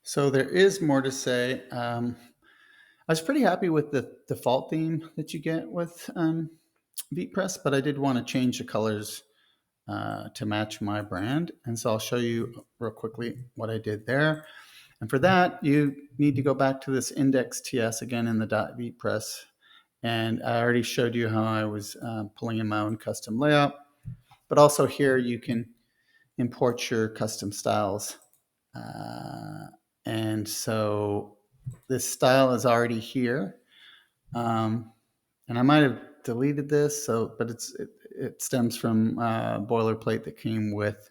So there is more to say. I was pretty happy with the default theme that you get with Vitepress, but I did want to change the colors to match my brand. And so I'll show you real quickly what I did there. And for that, you need to go back to this index TS again in the .vitepress. And I already showed you how I was pulling in my own custom layout. But also here you can import your custom styles. And so this style is already here. And I might have deleted this, but it stems from boilerplate that came with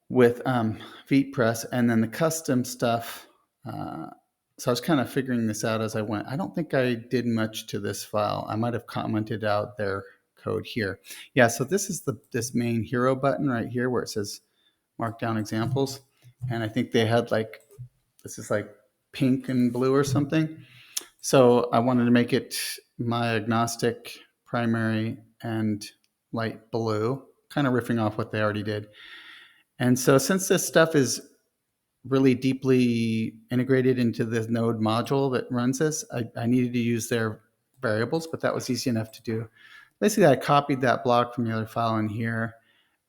Vitepress, and then the custom stuff. So I was kind of figuring this out as I went. I don't think I did much to this file. I might have commented out their code here. Yeah, so this is this main hero button right here where it says Markdown examples. And I think they had this is like pink and blue or something. So I wanted to make it my agnostic primary and light blue, kind of riffing off what they already did. And so since this stuff is really deeply integrated into the node module that runs this, I needed to use their variables, but that was easy enough to do. Basically, I copied that block from the other file in here.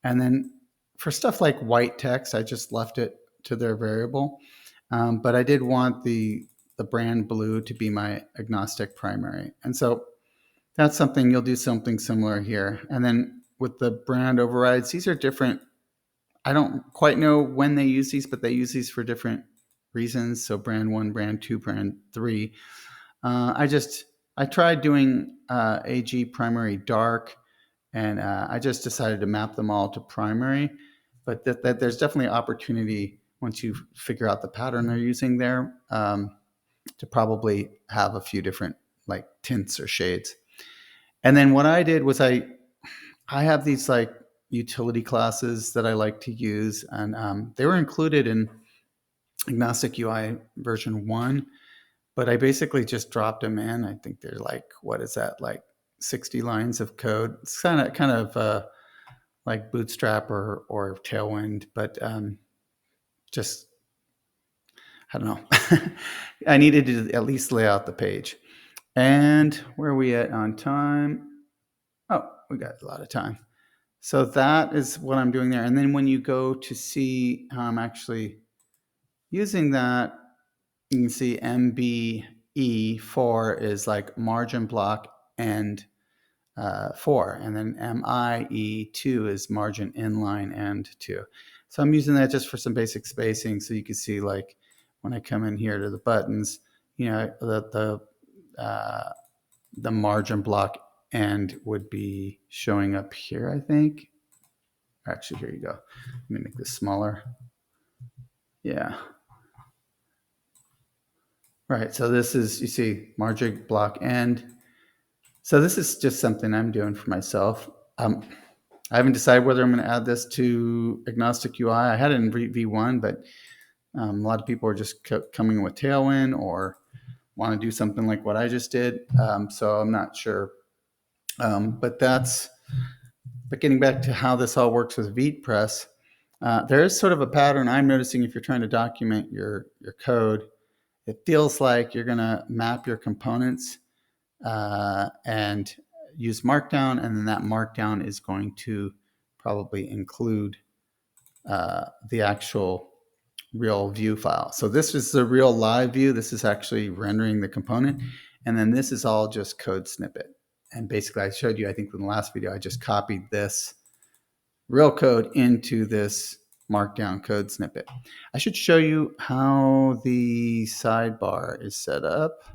And then for stuff like white text, I just left it to their variable. But I did want the brand blue to be my agnostic primary. And so that's something, you'll do something similar here. And then with the brand overrides, these are different. I don't quite know when they use these, but they use these for different reasons. So brand 1, brand 2, brand 3. I tried doing AG primary dark, and I just decided to map them all to primary. But that there's definitely opportunity once you figure out the pattern they're using there to probably have a few different like tints or shades. And then what I did was I have these like utility classes that I like to use, and they were included in AgnosticUI version 1, but I basically just dropped them in. I think they're like, what is that, like 60 lines of code. It's kind of like Bootstrap or Tailwind, but just, I don't know. I needed to at least lay out the page. And where are we at on time? Oh, we got a lot of time. So that is what I'm doing there. And then when you go to see how I'm actually using that, you can see MBE4 is like margin block and 4. And then MIE2 is margin inline and 2. So I'm using that just for some basic spacing. So you can see like when I come in here to the buttons, you know, the margin block end would be showing up here, I think. Actually, here you go. Let me make this smaller. Yeah. Right, so this is, you see, margin block end. So this is just something I'm doing for myself. I haven't decided whether I'm going to add this to AgnosticUI. I had it in V1, but a lot of people are just coming with Tailwind or want to do something like what I just did. So I'm not sure. But getting back to how this all works with Vitepress, there is sort of a pattern I'm noticing if you're trying to document your code. It feels like you're going to map your components and use Markdown, and then that Markdown is going to probably include the actual real view file. So this is the real live view. This is actually rendering the component. And then this is all just code snippet. And basically I showed you, I think in the last video, I just copied this real code into this markdown code snippet. I should show you how the sidebar is set up.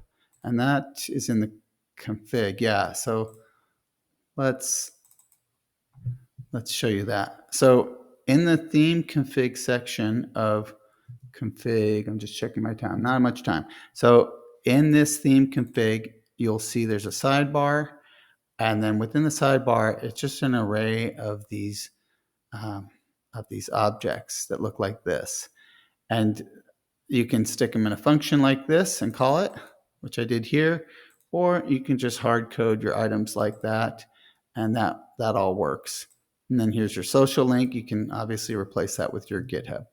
And that is in the config. Yeah, so let's show you that. So in the theme config section of config, I'm just checking my time, not much time. So in this theme config, you'll see there's a sidebar, and then within the sidebar, it's just an array of these objects that look like this. And you can stick them in a function like this and call it, which I did here, or you can just hard code your items like that, and that all works. And then here's your social link. You can obviously replace that with your GitHub.